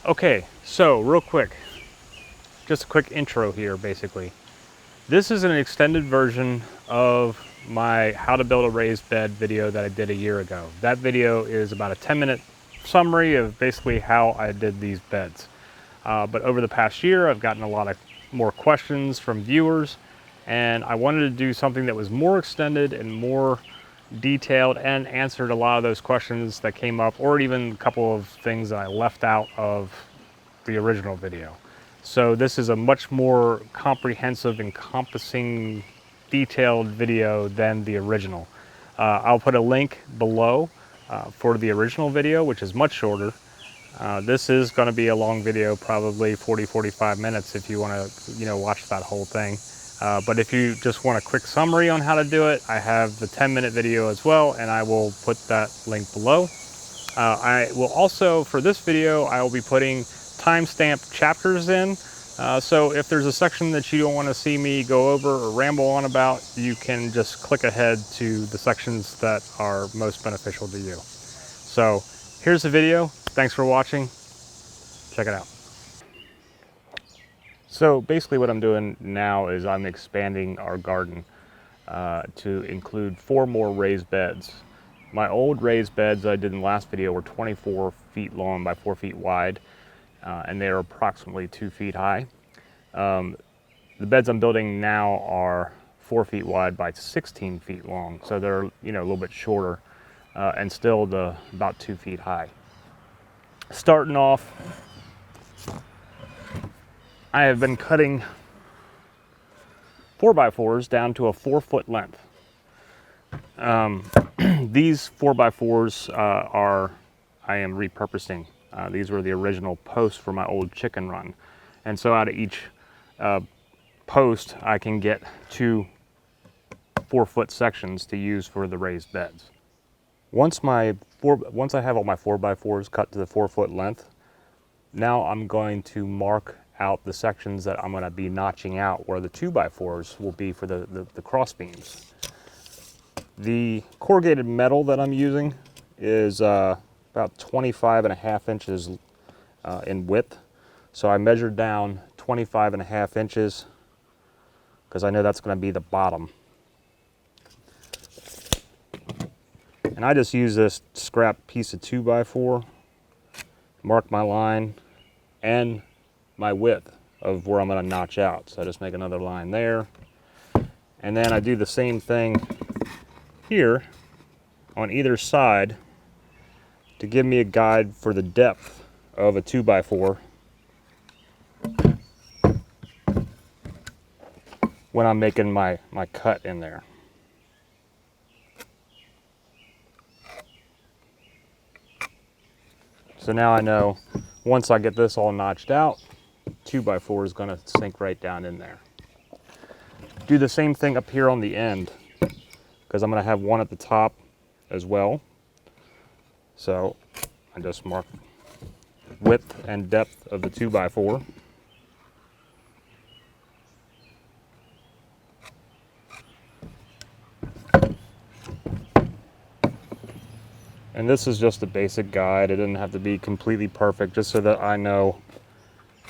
Okay, so real quick, just a quick intro here basically. This is an extended version of my how to build a raised bed video that I did a year ago. That video is about a 10-minute summary of basically how I did these beds. But over the past year, I've gotten a lot of more questions from viewers, and I wanted to do something that was more extended and more detailed and answered a lot of those questions that came up, or even a couple of things that I left out of the original video. So this is a much more comprehensive, encompassing, detailed video than the original. I'll put a link below for the original video, which is much shorter. This is going to be a long video, probably 40-45 minutes if you want to, watch that whole thing. But if you just want a quick summary on how to do it, I have the 10-minute video as well, and I will put that link below. I will also, for this video, I will be putting timestamp chapters in. So if there's a section that you don't want to see me go over or ramble on about, you can just click ahead to the sections that are most beneficial to you. So here's the video. Thanks for watching. Check it out. So basically what I'm doing now is I'm expanding our garden to include 4 more raised beds. My old raised beds I did in the last video were 24 feet long by 4 feet wide, and they're approximately 2 feet high. The beds I'm building now are 4 feet wide by 16 feet long, so they're a little bit shorter and still about 2 feet high. Starting off, I have been cutting 4x4s down to a 4-foot length. These 4x4s I am repurposing. These were the original posts for my old chicken run. And so out of each post, I can get 2 4-foot sections to use for the raised beds. Once I have all my 4x4s cut to the 4-foot length, now I'm going to mark out the sections that I'm going to be notching out where the 2x4s will be for the cross beams. The corrugated metal that I'm using is about 25.5 inches in width. So I measured down 25.5 inches because I know that's going to be the bottom. And I just use this scrap piece of 2x4, mark my line and my width of where I'm going to notch out. So I just make another line there. And then I do the same thing here on either side to give me a guide for the depth of a 2x4 when I'm making my cut in there. So now I know once I get this all notched out, 2x4 is going to sink right down in there. Do the same thing up here on the end because I'm going to have one at the top as well. So I just mark width and depth of the 2x4. And this is just a basic guide. It doesn't have to be completely perfect, just so that I know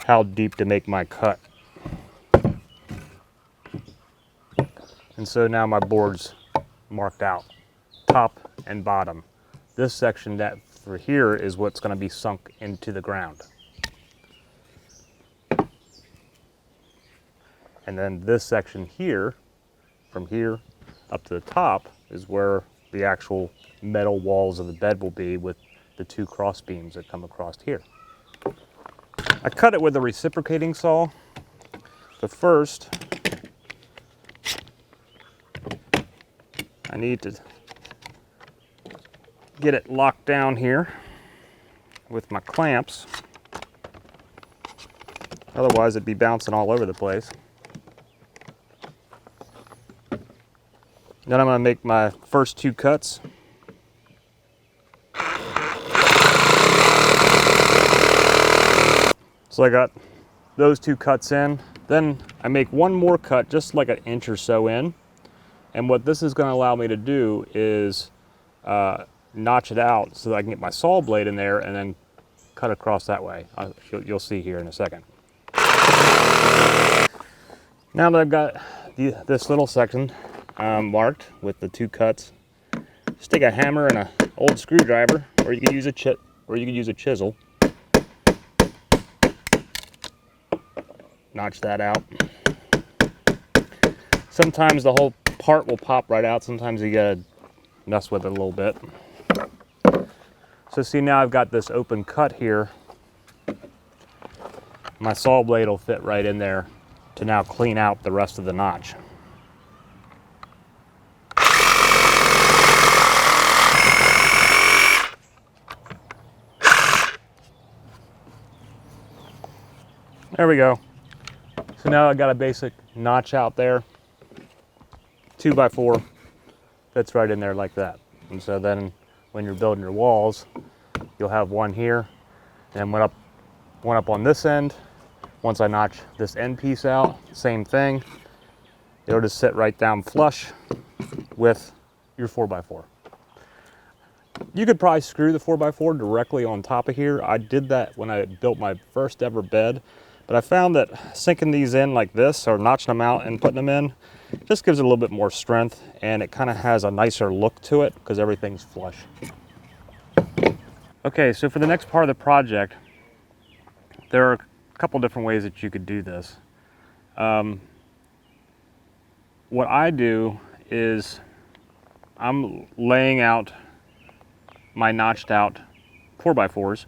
how deep to make my cut. And so now my board's marked out, top and bottom. This section that for here is what's going to be sunk into the ground. And then this section here, from here up to the top, is where the actual metal walls of the bed will be with the 2 cross beams that come across here. I cut it with a reciprocating saw, but first I need to get it locked down here with my clamps. Otherwise it'd be bouncing all over the place. Then I'm going to make my first 2 cuts. So I got those 2 cuts in. Then I make one more cut just like an inch or so in. And what this is going to allow me to do is notch it out so that I can get my saw blade in there and then cut across that way. You'll see here in a second. Now that I've got this little section marked with the 2 cuts, just take a hammer and an old screwdriver, or you could use a chisel. Notch that out. Sometimes the whole part will pop right out. Sometimes you gotta mess with it a little bit. So see, now I've got this open cut here. My saw blade will fit right in there to now clean out the rest of the notch. There we go. So now I've got a basic notch out there. 2x4 fits right in there like that. And so then when you're building your walls, you'll have one here and one up on this end. Once I notch this end piece out, same thing. It'll just sit right down flush with your 4x4. You could probably screw the 4x4 directly on top of here. I did that when I built my first ever bed, but I found that sinking these in like this or notching them out and putting them in just gives it a little bit more strength, and it kind of has a nicer look to it because everything's flush. Okay, so for the next part of the project, there are a couple different ways that you could do this. What I do is I'm laying out my notched out 4x4s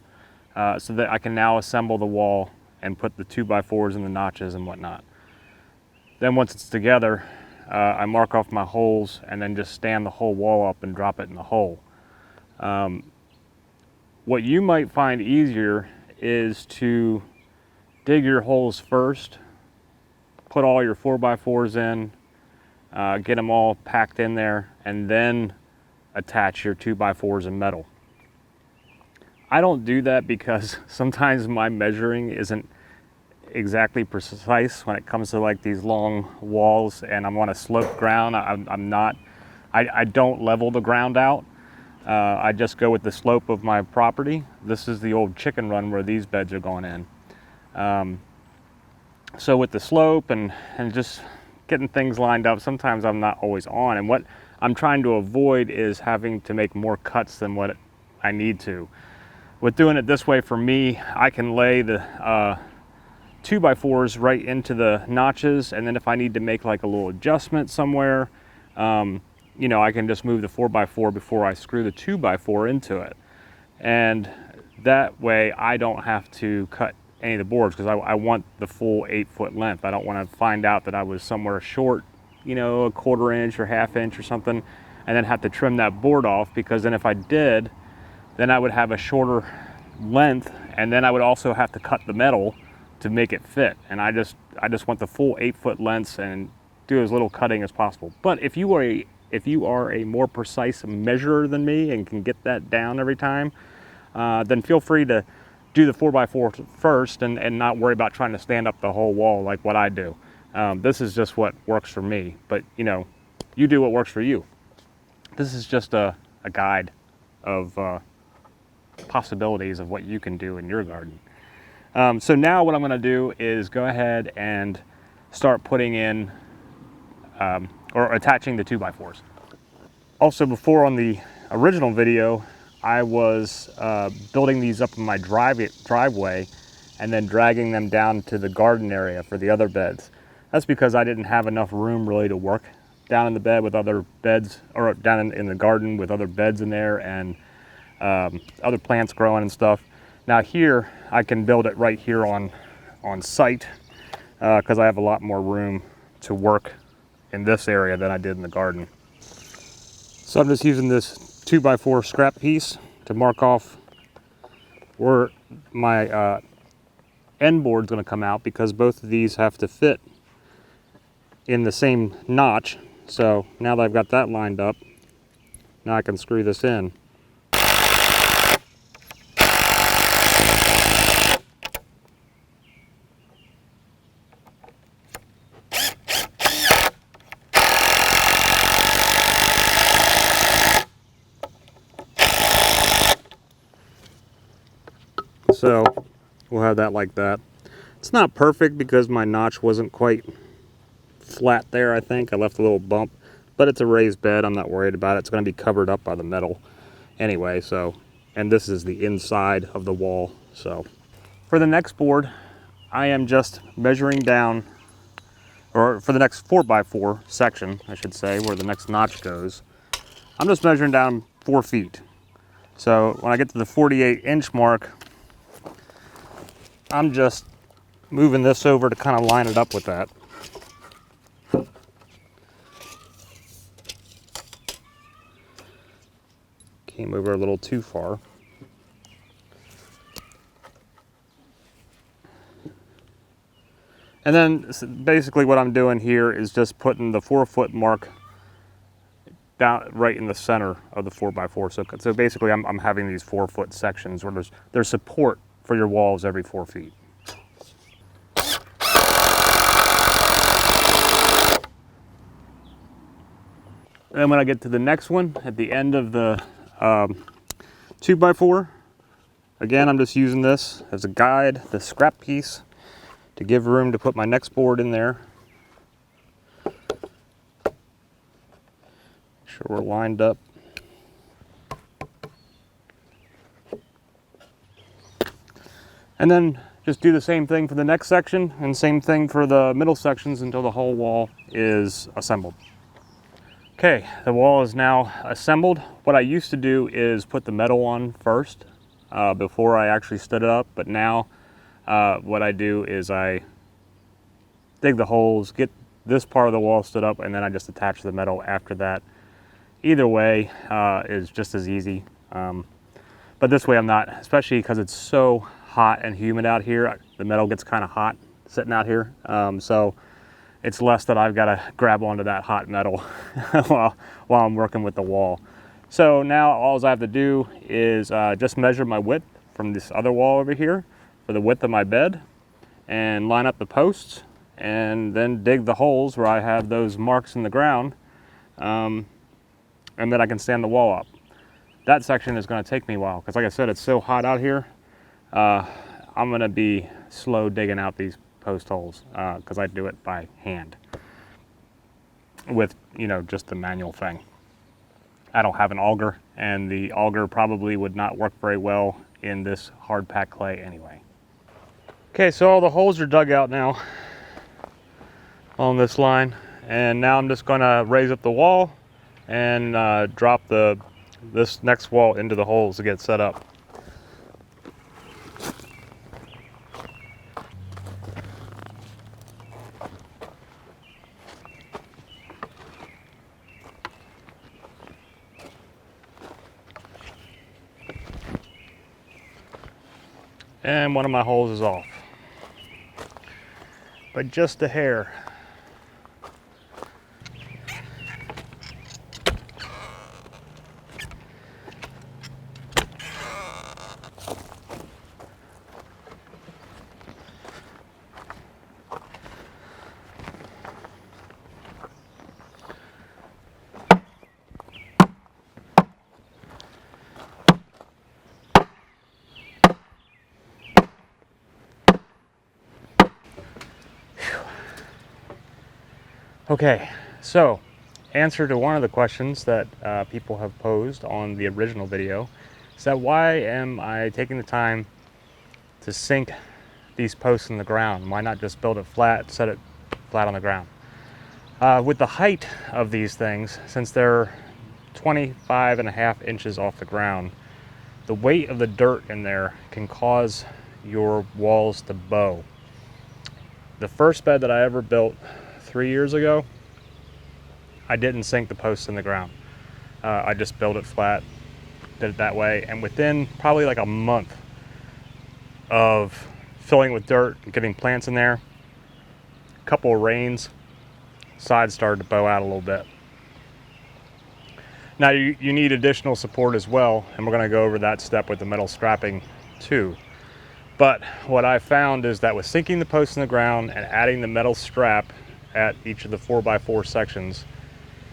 so that I can now assemble the wall and put the 2x4s in the notches and whatnot. Then once it's together, I mark off my holes and then just stand the whole wall up and drop it in the hole. What you might find easier is to dig your holes first, put all your 4x4s in, get them all packed in there, and then attach your 2x4s in metal. I don't do that because sometimes my measuring isn't exactly precise when it comes to like these long walls and I'm on a sloped ground. I don't level the ground out. I just go with the slope of my property. This is the old chicken run where these beds are going in. So with the slope and just getting things lined up, sometimes I'm not always on. And what I'm trying to avoid is having to make more cuts than what I need to. With doing it this way, for me, I can lay the 2x4s right into the notches, and then if I need to make like a little adjustment somewhere, you know, I can just move the 4x4 before I screw the 2x4 into it. And that way I don't have to cut any of the boards because I want the full 8-foot length. I don't want to find out that I was somewhere short, you know, a 1/4 inch or 1/2 inch or something, and then have to trim that board off, because then if I did, then I would have a shorter length, and then I would also have to cut the metal to make it fit. And I just want the full 8-foot lengths and do as little cutting as possible. But if you are a more precise measurer than me and can get that down every time, then feel free to do the 4x4 first and not worry about trying to stand up the whole wall like what I do. This is just what works for me, but you know, you do what works for you. This is just a guide of possibilities of what you can do in your garden. So now what I'm going to do is go ahead and start putting in or attaching the 2x4s. Also, before on the original video, I was building these up in my driveway and then dragging them down to the garden area for the other beds. That's because I didn't have enough room really to work down in the bed with other beds, or down in the garden with other beds in there and other plants growing and stuff. Now here, I can build it right here on site because I have a lot more room to work in this area than I did in the garden. So I'm just using this 2x4 scrap piece to mark off where my end board's going to come out, because both of these have to fit in the same notch. So now that I've got that lined up, now I can screw this in. So we'll have that like that. It's not perfect because my notch wasn't quite flat there, I think. I left a little bump, but it's a raised bed. I'm not worried about it. It's going to be covered up by the metal anyway. So, and this is the inside of the wall. So for the next board, I am just measuring down, or for the next 4x4 section, I should say, where the next notch goes, I'm just measuring down 4 feet. So when I get to the 48-inch mark, I'm just moving this over to kind of line it up with that. Came over a little too far. And then basically what I'm doing here is just putting the 4-foot mark down right in the center of the 4x4. So basically I'm having these 4-foot sections where there's support for your walls every 4 feet. And then when I get to the next one, at the end of the 2x4, again, I'm just using this as a guide, the scrap piece, to give room to put my next board in there. Make sure we're lined up. And then just do the same thing for the next section and same thing for the middle sections until the whole wall is assembled. Okay, the wall is now assembled. What I used to do is put the metal on first before I actually stood it up, but now what I do is I dig the holes, get this part of the wall stood up, and then I just attach the metal after that. Either way is just as easy, but this way I'm not, especially because it's so hot and humid out here. The metal gets kind of hot sitting out here, so it's less that I've got to grab onto that hot metal while I'm working with the wall. So now all I have to do is just measure my width from this other wall over here for the width of my bed and line up the posts and then dig the holes where I have those marks in the ground, and then I can stand the wall up. That section is going to take me a while because, like I said, it's so hot out here. I'm going to be slow digging out these post holes because I do it by hand with, you know, just the manual thing. I don't have an auger, and the auger probably would not work very well in this hard packed clay anyway. Okay, so all the holes are dug out now on this line, and now I'm just going to raise up the wall and drop this next wall into the holes to get set up. And one of my holes is off, but just a hair. Okay, so answer to one of the questions that people have posed on the original video is that why am I taking the time to sink these posts in the ground? Why not just build it flat, set it flat on the ground? With the height of these things, since they're 25.5 inches off the ground, the weight of the dirt in there can cause your walls to bow. The first bed that I ever built 3 years ago, I didn't sink the posts in the ground. I just built it flat, did it that way, and within probably like a month of filling with dirt and getting plants in there, a couple of rains, sides started to bow out a little bit. Now you need additional support as well, and we're going to go over that step with the metal strapping too. But what I found is that with sinking the posts in the ground and adding the metal strap at each of the 4x4 sections,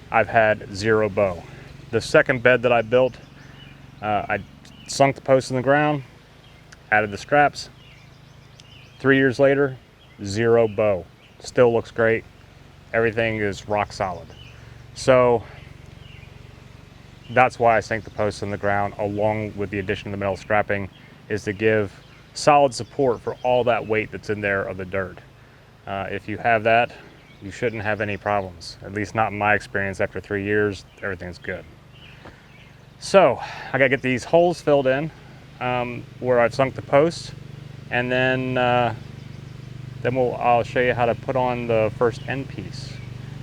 I've had zero bow. The second bed that I built, I sunk the post in the ground, added the straps. 3 years later, zero bow. Still looks great. Everything is rock solid. So that's why I sink the posts in the ground along with the addition of the metal strapping, is to give solid support for all that weight that's in there of the dirt. If you have that, you shouldn't have any problems. At least not in my experience. After 3 years, everything's good. So I gotta get these holes filled in where I've sunk the posts, and then I'll show you how to put on the first end piece,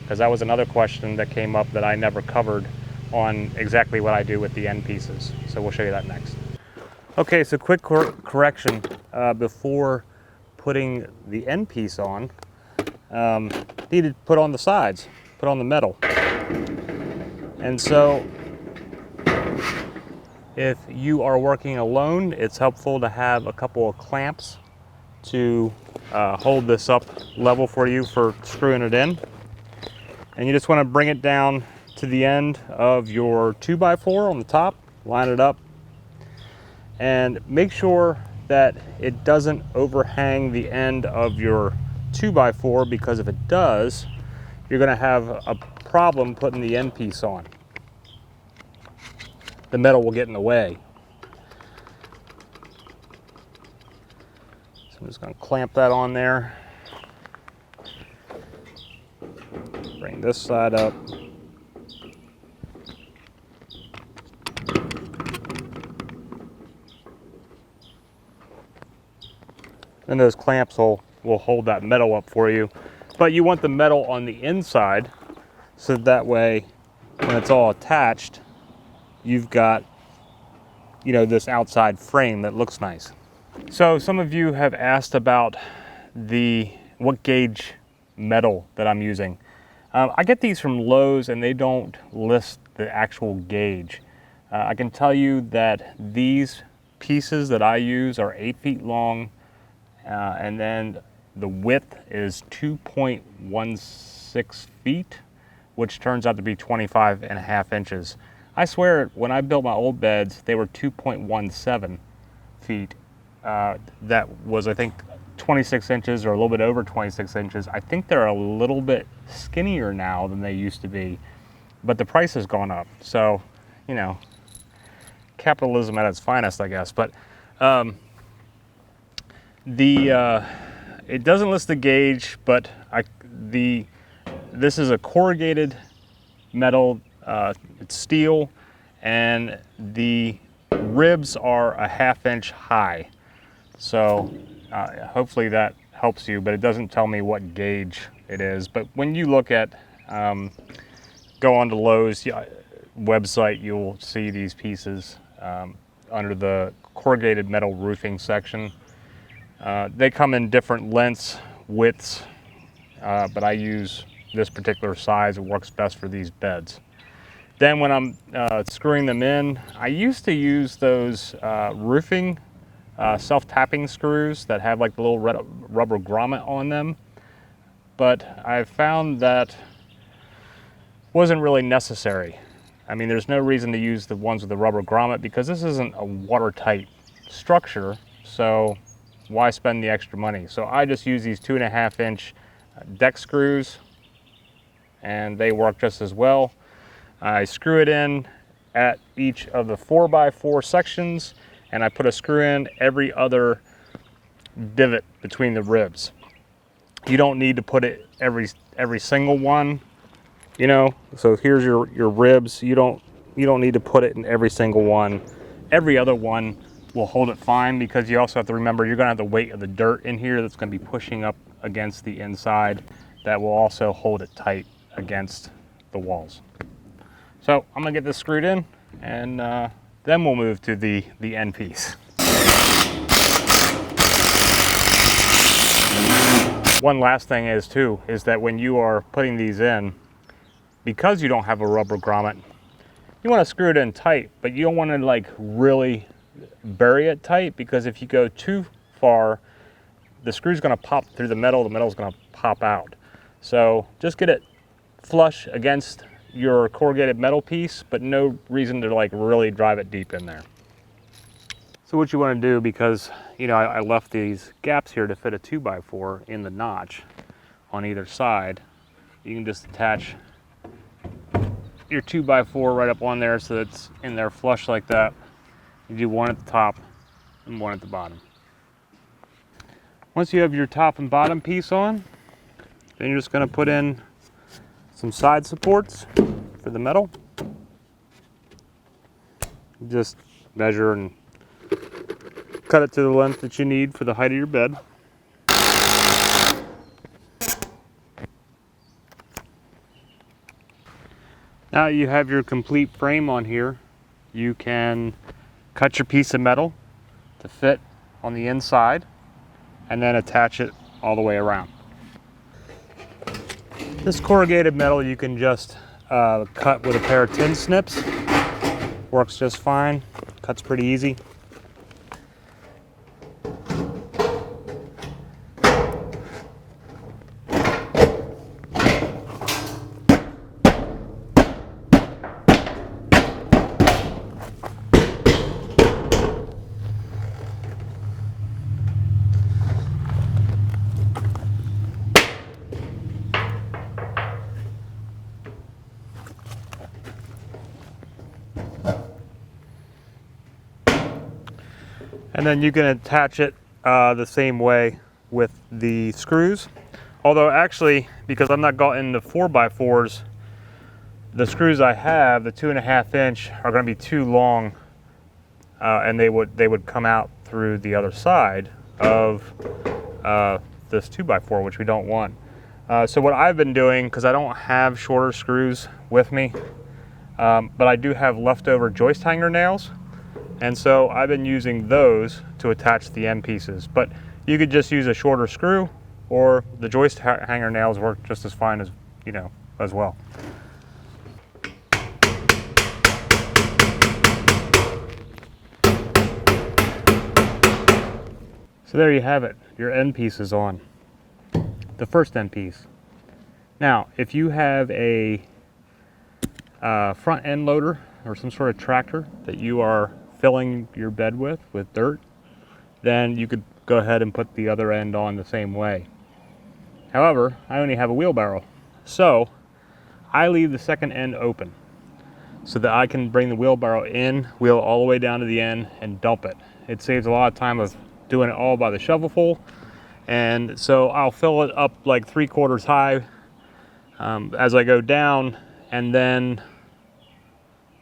because that was another question that came up that I never covered on exactly what I do with the end pieces. So we'll show you that next. Okay, so quick correction before putting the end piece on. Need to put on the sides, put on the metal. And so if you are working alone, it's helpful to have a couple of clamps to hold this up level for you for screwing it in. And you just want to bring it down to the end of your 2x4 on the top, line it up, and make sure that it doesn't overhang the end of your 2x4, because if it does, you're going to have a problem putting the end piece on. The metal will get in the way. So I'm just going to clamp that on there. Bring this side up. And those clamps will hold that metal up for you. But you want the metal on the inside, so that way when it's all attached, you've got, you know, this outside frame that looks nice. So some of you have asked about what gauge metal that I'm using. I get these from Lowe's and they don't list the actual gauge. I can tell you that these pieces that I use are 8 feet long, and then the width is 2.16 feet, which turns out to be 25.5 inches. I swear, when I built my old beds, they were 2.17 feet. That was, I think, 26 inches or a little bit over 26 inches. I think they're a little bit skinnier now than they used to be, but the price has gone up. So, you know, capitalism at its finest, I guess. But it doesn't list the gauge, but this is a corrugated metal. It's steel, and the ribs are a 1/2 inch high. So hopefully that helps you, but it doesn't tell me what gauge it is. But when you look at, go on to Lowe's website, you'll see these pieces under the corrugated metal roofing section. They come in different lengths, widths, but I use this particular size. It works best for these beds. Then when I'm screwing them in, I used to use those roofing self-tapping screws that have like the little rubber grommet on them, but I found that wasn't really necessary. I mean, there's no reason to use the ones with the rubber grommet because this isn't a watertight structure, so why spend the extra money? So I just use these 2.5 inch deck screws, and they work just as well. I screw it in at each of the 4x4 sections, and I put a screw in every other divot between the ribs. You don't need to put it every single one, you know. So here's your ribs. You don't need to put it in every single one. Every other one will hold it fine, because you also have to remember you're going to have the weight of the dirt in here that's going to be pushing up against the inside. That will also hold it tight against the walls. So I'm going to get this screwed in, and then we'll move to the end piece. One last thing is that when you are putting these in, because you don't have a rubber grommet, you want to screw it in tight, but you don't want to like really bury it tight, because if you go too far, the screw's going to pop through the metal's going to pop out. So just get it flush against your corrugated metal piece, but no reason to like really drive it deep in there. So what you want to do, because you know I left these gaps here to fit a 2x4 in the notch on either side, you can just attach your 2x4 right up on there so it's in there flush like that. You do one at the top and one at the bottom. Once you have your top and bottom piece on, then you're just going to put in some side supports for the metal. Just measure and cut it to the length that you need for the height of your bed. Now you have your complete frame on here. You can cut your piece of metal to fit on the inside and then attach it all the way around. This corrugated metal you can just cut with a pair of tin snips. Works just fine, cuts pretty easy. And then you can attach it the same way with the screws. Although actually, because I'm not got into 4x4s, the screws I have, the 2.5 inch, are going to be too long, and they would come out through the other side of this 2x4, which we don't want. So what I've been doing, because I don't have shorter screws with me, but I do have leftover joist hanger nails. And so I've been using those to attach the end pieces. But you could just use a shorter screw, or the joist hanger nails work just as fine as, you know, as well. So there you have it, your end piece is on. The first end piece. Now, if you have a front end loader or some sort of tractor that you are filling your bed with dirt, then you could go ahead and put the other end on the same way. However, I only have a wheelbarrow, so I leave the second end open so that I can bring the wheelbarrow in, wheel all the way down to the end, and dump it. It saves a lot of time of doing it all by the shovelful, and so I'll fill it up like 3/4 high as I go down, and then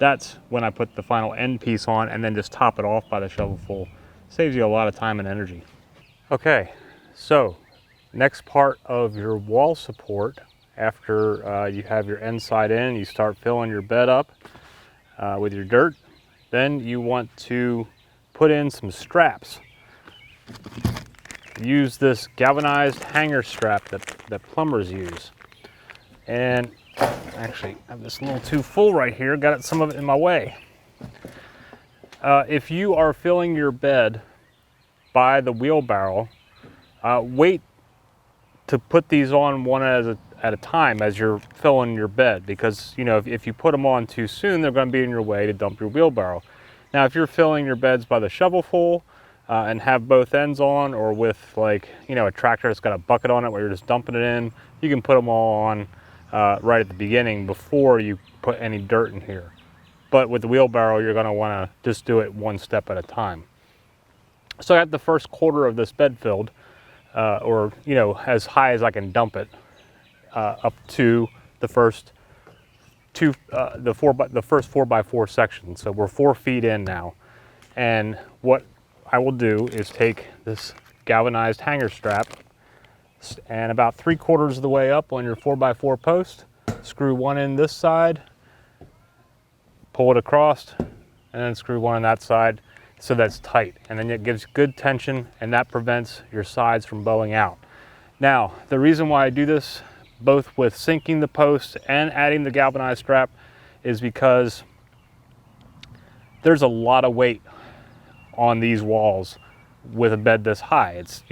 that's when I put the final end piece on and then just top it off by the shovelful. Saves you a lot of time and energy. Okay, so next part of your wall support, after you have your end side in, you start filling your bed up with your dirt, then you want to put in some straps. Use this galvanized hanger strap that plumbers use. And actually, I have this a little too full right here, got some of it in my way. If you are filling your bed by the wheelbarrow, wait to put these on one at a time as you're filling your bed, because you know if you put them on too soon, they're going to be in your way to dump your wheelbarrow. Now, if you're filling your beds by the shovelful and have both ends on, or with like a tractor that's got a bucket on it where you're just dumping it in, you can put them all on right at the beginning before you put any dirt in here. But with the wheelbarrow, you're going to want to just do it one step at a time. So I got the first quarter of this bed filled, or as high as I can dump it, up to the first the first 4x4 section. So we're 4 feet in now, and what I will do is take this galvanized hanger strap, and about 3/4 of the way up on your 4x4 post, screw one in this side, pull it across, and then screw one on that side so that's tight. And then it gives good tension, and that prevents your sides from bowing out. Now, the reason why I do this, both with sinking the post and adding the galvanized strap, is because there's a lot of weight on these walls with a bed this high. It's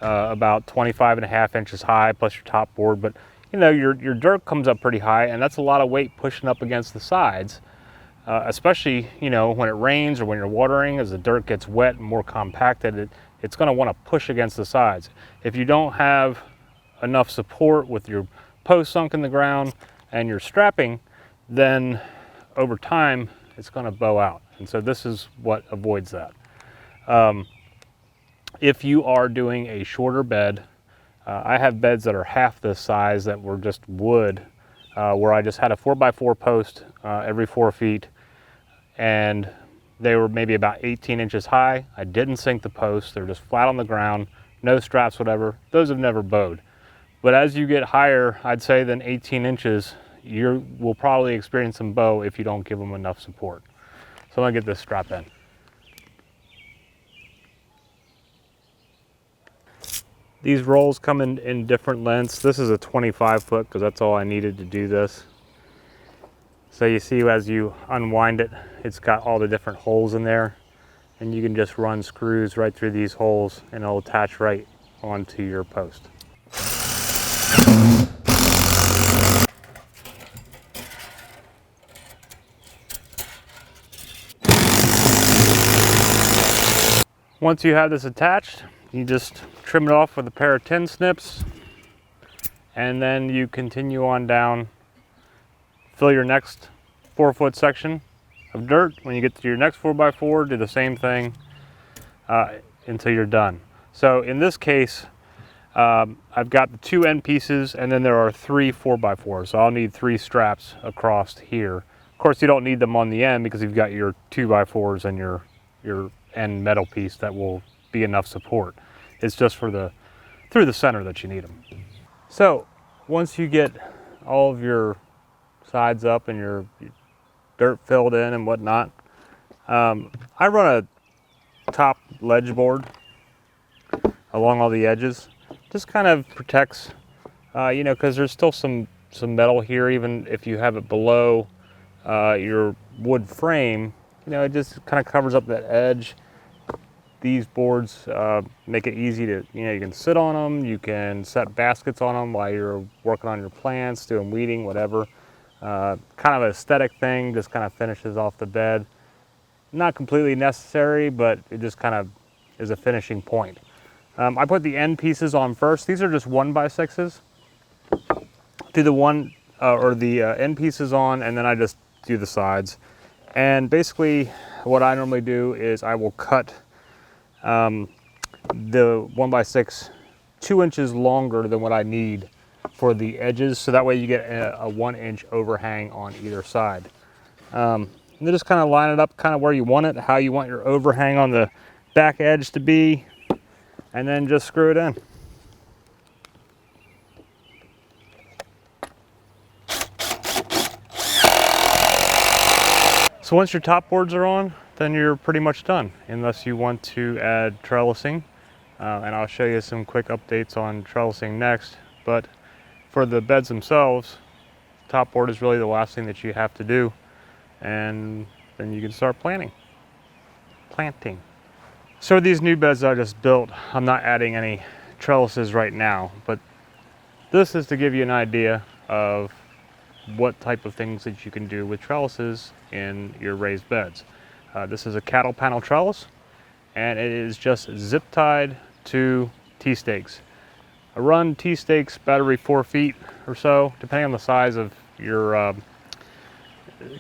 about 25.5 inches high plus your top board, but your dirt comes up pretty high, and that's a lot of weight pushing up against the sides. especially, you know, when it rains or when you're watering, as the dirt gets wet and more compacted, it's going to want to push against the sides. If you don't have enough support with your post sunk in the ground and your strapping, then over time it's going to bow out. And so this is what avoids that. If you are doing a shorter bed, I have beds that are half this size that were just wood, where I just had a 4x4 post every 4 feet, and they were maybe about 18 inches high. I didn't sink the posts. They're just flat on the ground, no straps, whatever. Those have never bowed. But as you get higher, I'd say than 18 inches, you will probably experience some bow if you don't give them enough support. So I'm gonna get this strap in. These rolls come in different lengths. This is a 25 foot because that's all I needed to do this. So you see as you unwind it, it's got all the different holes in there, and you can just run screws right through these holes and it'll attach right onto your post. Once you have this attached, you just trim it off with a pair of tin snips, and then you continue on down, fill your next 4-foot section of dirt. When you get to your next 4x4, do the same thing until you're done. So in this case, I've got the 2 end pieces, and then there are 3 4x4s. So I'll need 3 straps across here. Of course, you don't need them on the end because you've got your 2x4s and your end metal piece that will be enough support. It's just for through the center that you need them. So once you get all of your sides up and your dirt filled in and whatnot, I run a top ledge board along all the edges. Just kind of protects, you know, because there's still some metal here, even if you have it below your wood frame. You know, it just kind of covers up that edge. These boards make it easy to, you know, you can sit on them, you can set baskets on them while you're working on your plants, doing weeding, whatever. Kind of an aesthetic thing, just kind of finishes off the bed. Not completely necessary, but it just kind of is a finishing point. I put the end pieces on first. These are just 1x6s. Do the end pieces on, and then I just do the sides. And basically what I normally do is I will cut the 1x6 2 inches longer than what I need for the edges, so that way you get a 1-inch overhang on either side. And then just kind of line it up kind of where you want it, how you want your overhang on the back edge to be, and then just screw it in. So once your top boards are on, then you're pretty much done, unless you want to add trellising. And I'll show you some quick updates on trellising next. But for the beds themselves, top board is really the last thing that you have to do. And then you can start planting. So these new beds I just built, I'm not adding any trellises right now, but this is to give you an idea of what type of things that you can do with trellises in your raised beds. This is a cattle panel trellis, and it is just zip tied to T-stakes. I run T-stakes about every 4 feet or so, depending on the size of your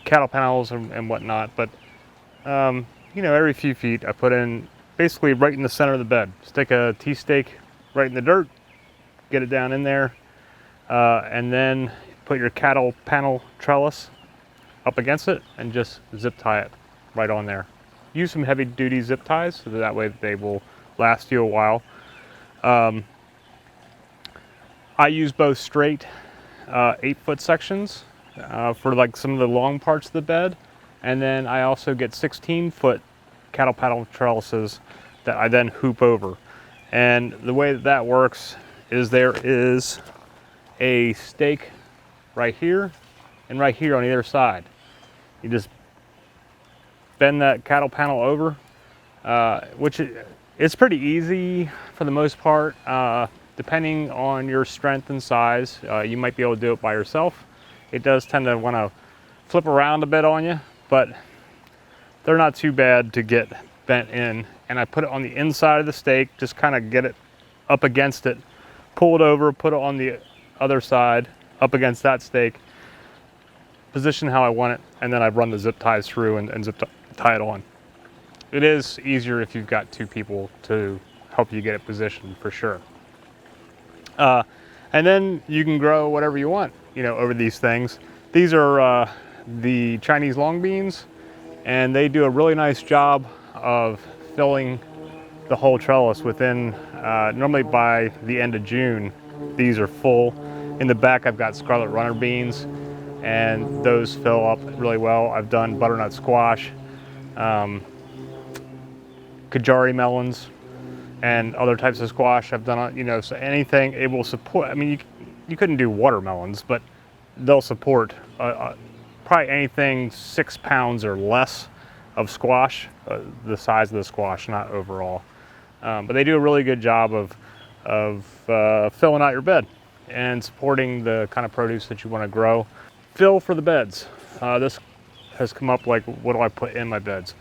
cattle panels and whatnot. But you know, every few feet I put in basically right in the center of the bed. Stick a T-stake right in the dirt, get it down in there, and then put your cattle panel trellis up against it and just zip tie it right on there. Use some heavy duty zip ties so that way they will last you a while. I use both straight 8-foot sections for like some of the long parts of the bed, and then I also get 16-foot cattle panel trellises that I then hoop over. And the way that works is there is a stake right here and right here on either side. You just bend that cattle panel over, which it's pretty easy for the most part. Depending on your strength and size, you might be able to do it by yourself. It does tend to want to flip around a bit on you, but they're not too bad to get bent in. And I put it on the inside of the stake, just kind of get it up against it, pull it over, put it on the other side, up against that stake, position how I want it, and then I run the zip ties through and zip tie it on. It is easier if you've got two people to help you get it positioned, for sure. And then you can grow whatever you want, you know, over these things. These are the Chinese long beans, and they do a really nice job of filling the whole trellis within, normally by the end of June, these are full. In the back, I've got scarlet runner beans, and those fill up really well. I've done butternut squash, Kajari melons, and other types of squash. I've done, you know, so anything it will support. I mean, you couldn't do watermelons, but they'll support probably anything 6 pounds or less of squash, the size of the squash, not overall. But they do a really good job of filling out your bed and supporting the kind of produce that you want to grow. Fill for the beds. This has come up like, what do I put in my beds?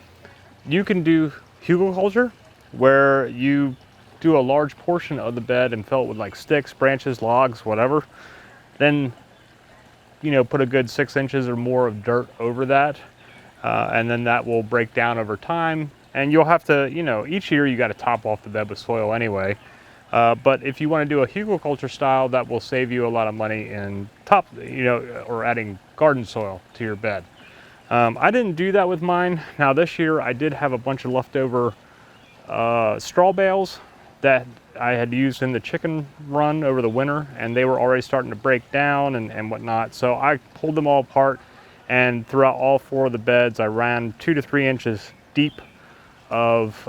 You can do hugelkultur, where you do a large portion of the bed and fill it with like sticks, branches, logs, whatever. Then, you know, put a good 6 inches or more of dirt over that. And then that will break down over time. And you'll have to, you know, each year you got to top off the bed with soil anyway. But if you want to do a hugelkultur style, that will save you a lot of money in or adding garden soil to your bed. I didn't do that with mine. Now this year I did have a bunch of leftover straw bales that I had used in the chicken run over the winter, and they were already starting to break down and whatnot. So I pulled them all apart, and throughout all 4 of the beds, I ran 2 to 3 inches deep of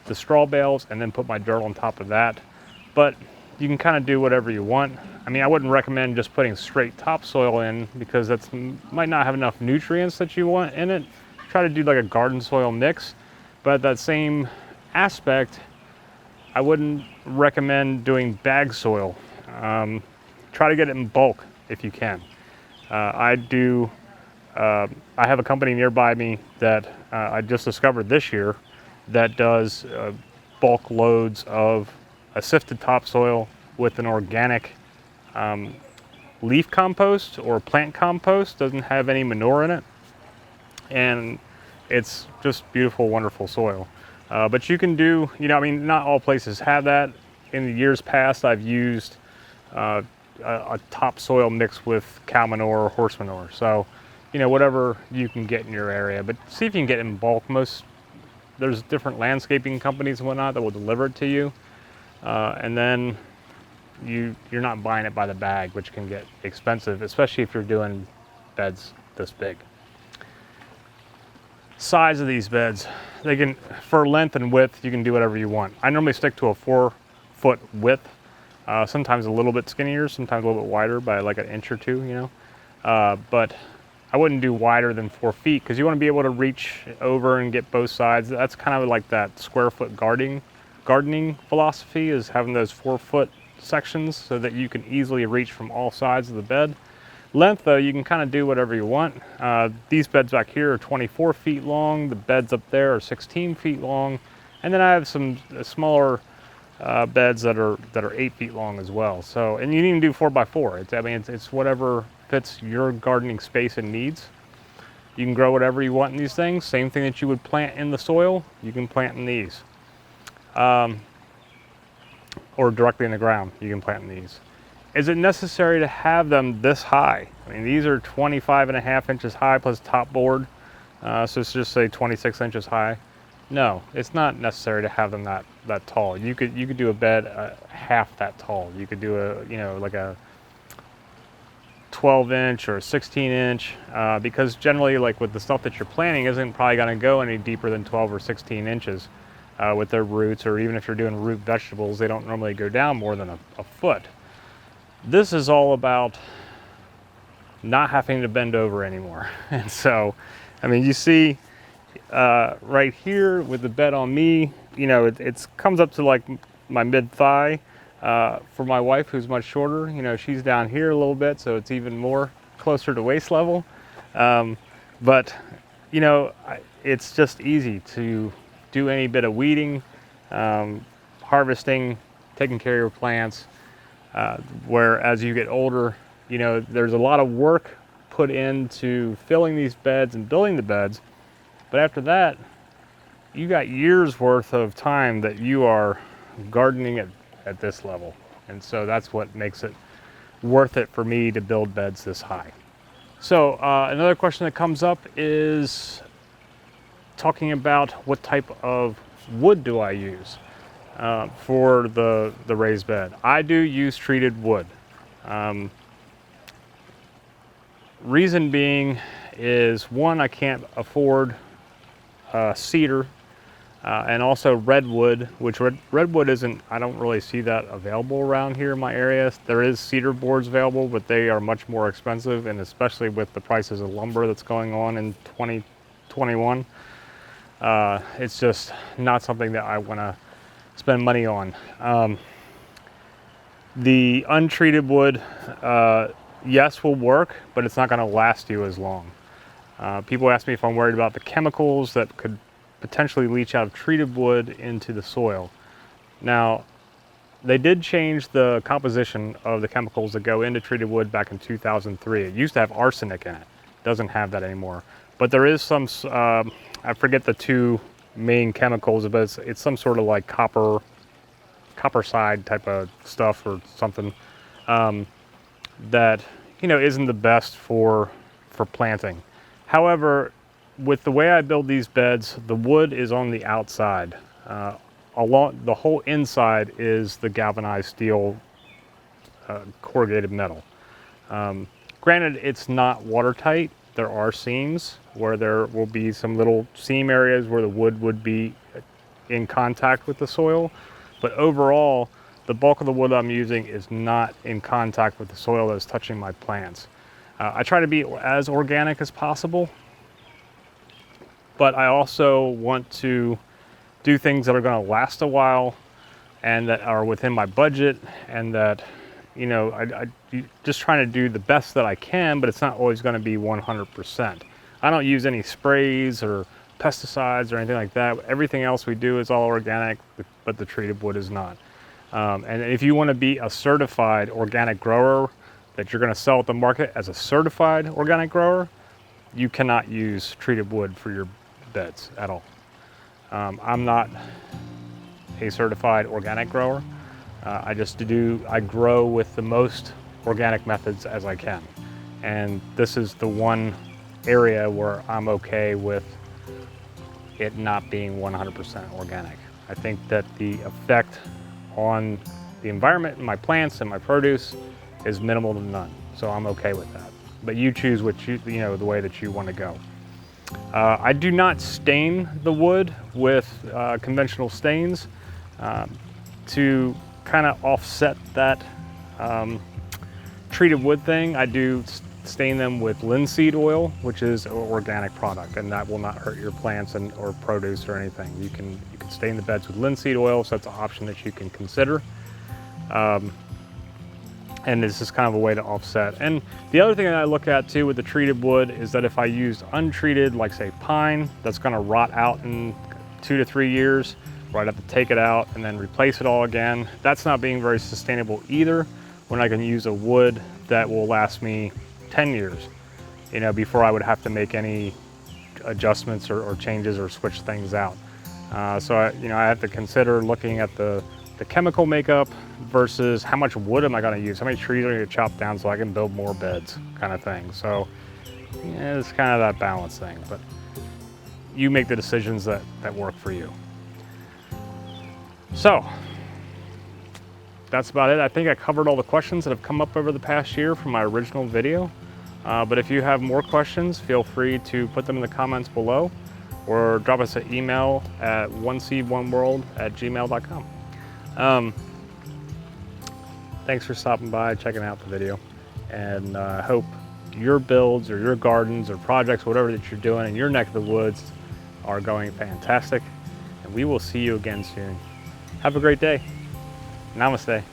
the straw bales and then put my dirt on top of that. But you can kind of do whatever you want. I mean, I wouldn't recommend just putting straight topsoil in, because that might not have enough nutrients that you want in it. Try to do like a garden soil mix, but that same aspect, I wouldn't recommend doing bag soil. Try to get it in bulk if you can. I have a company nearby me that I just discovered this year that does bulk loads of a sifted topsoil with an organic leaf compost or plant compost. Doesn't have any manure in it, and it's just beautiful, wonderful soil. But you can do, you know, I mean, not all places have that. In the years past, I've used a topsoil mixed with cow manure or horse manure. So, you know, whatever you can get in your area, but see if you can get in bulk. There's different landscaping companies and whatnot that will deliver it to you. And then you're not buying it by the bag, which can get expensive, especially if you're doing beds this big. Size of these beds, they can, for length and width, you can do whatever you want. I normally stick to a 4-foot width, sometimes a little bit skinnier, sometimes a little bit wider by like an inch or two, you know. But I wouldn't do wider than 4 feet, because you want to be able to reach over and get both sides. That's kind of like that square foot gardening philosophy, is having those 4-foot sections so that you can easily reach from all sides of the bed. Length, though, you can kind of do whatever you want. These beds back here are 24 feet long. The beds up there are 16 feet long. And then I have some smaller beds that are 8 feet long as well. So, and you can even do 4x4. It's whatever fits your gardening space and needs. You can grow whatever you want in these things. Same thing that you would plant in the soil, you can plant in these. Or directly in the ground, you can plant in these. Is it necessary to have them this high? I mean, these are 25.5 inches high plus top board. So let's just say 26 inches high. No, it's not necessary to have them that tall. You could do a bed half that tall. You could do like a 12-inch or a 16-inch, because generally, like with the stuff that you're planting, isn't probably going to go any deeper than 12 or 16 inches with their roots, or even if you're doing root vegetables, they don't normally go down more than a foot. This is all about not having to bend over anymore. And so, I mean, you see right here with the bed on me, you know, it comes up to like my mid-thigh. For my wife, who's much shorter, you know, she's down here a little bit, so it's even more closer to waist level. But you know, it's just easy to do any bit of weeding, harvesting, taking care of your plants, where as you get older, you know, there's a lot of work put into filling these beds and building the beds, but after that, you got years worth of time that you are gardening at this level. And so that's what makes it worth it for me to build beds this high. So another question that comes up is talking about what type of wood do I use for the raised bed. I do use treated wood. Reason being is, one, I can't afford cedar and also redwood, which redwood isn't, I don't really see that available around here in my area. There is cedar boards available, but they are much more expensive, and especially with the prices of lumber that's going on in 2021, it's just not something that I want to spend money on. The untreated wood, yes, will work, but it's not going to last you as long. People ask me if I'm worried about the chemicals that could potentially leach out of treated wood into the soil. Now, they did change the composition of the chemicals that go into treated wood back in 2003. It used to have arsenic in it. It doesn't have that anymore. But there is some, I forget the two main chemicals, but it's some sort of like copper side type of stuff or something that, you know, isn't the best for planting. However, with the way I build these beds, the wood is on the outside. Along the whole inside is the galvanized steel corrugated metal. Granted, it's not watertight. There are seams where there will be some little seam areas where the wood would be in contact with the soil, but overall, the bulk of the wood I'm using is not in contact with the soil that's touching my plants. I try to be as organic as possible, but I also want to do things that are going to last a while and that are within my budget, and that, you know, I just trying to do the best that I can, but it's not always going to be 100%. I don't use any sprays or pesticides or anything like that. Everything else we do is all organic, but the treated wood is not. And if you want to be a certified organic grower that you're going to sell at the market as a certified organic grower, you cannot use treated wood for your beds at all. I'm not a certified organic grower. I grow with the most organic methods as I can. And this is the one area where I'm okay with it not being 100% organic. I think that the effect on the environment and my plants and my produce is minimal to none. So I'm okay with that. But you choose what you know, the way that you want to go. I do not stain the wood with conventional stains to kind of offset that treated wood thing. I do stain them with linseed oil, which is an organic product, and that will not hurt your plants or produce or anything. You can stain the beds with linseed oil, so that's an option that you can consider. And this is kind of a way to offset. And the other thing that I look at too with the treated wood is that if I use untreated, like say pine, that's gonna rot out in 2 to 3 years, where I'd have to take it out and then replace it all again. That's not being very sustainable either, when I can use a wood that will last me 10 years, you know, before I would have to make any adjustments or changes or switch things out. So I have to consider looking at the chemical makeup versus how much wood am I going to use, how many trees are going to get chopped down so I can build more beds, kind of thing. So yeah, it's kind of that balance thing, but you make the decisions that work for you. So that's about it. I think I covered all the questions that have come up over the past year from my original video. But if you have more questions, feel free to put them in the comments below, or drop us an email at oneseed1world@gmail.com. Thanks for stopping by, checking out the video, and I hope your builds or your gardens or projects, whatever that you're doing in your neck of the woods, are going fantastic, and we will see you again soon. Have a great day. Namaste.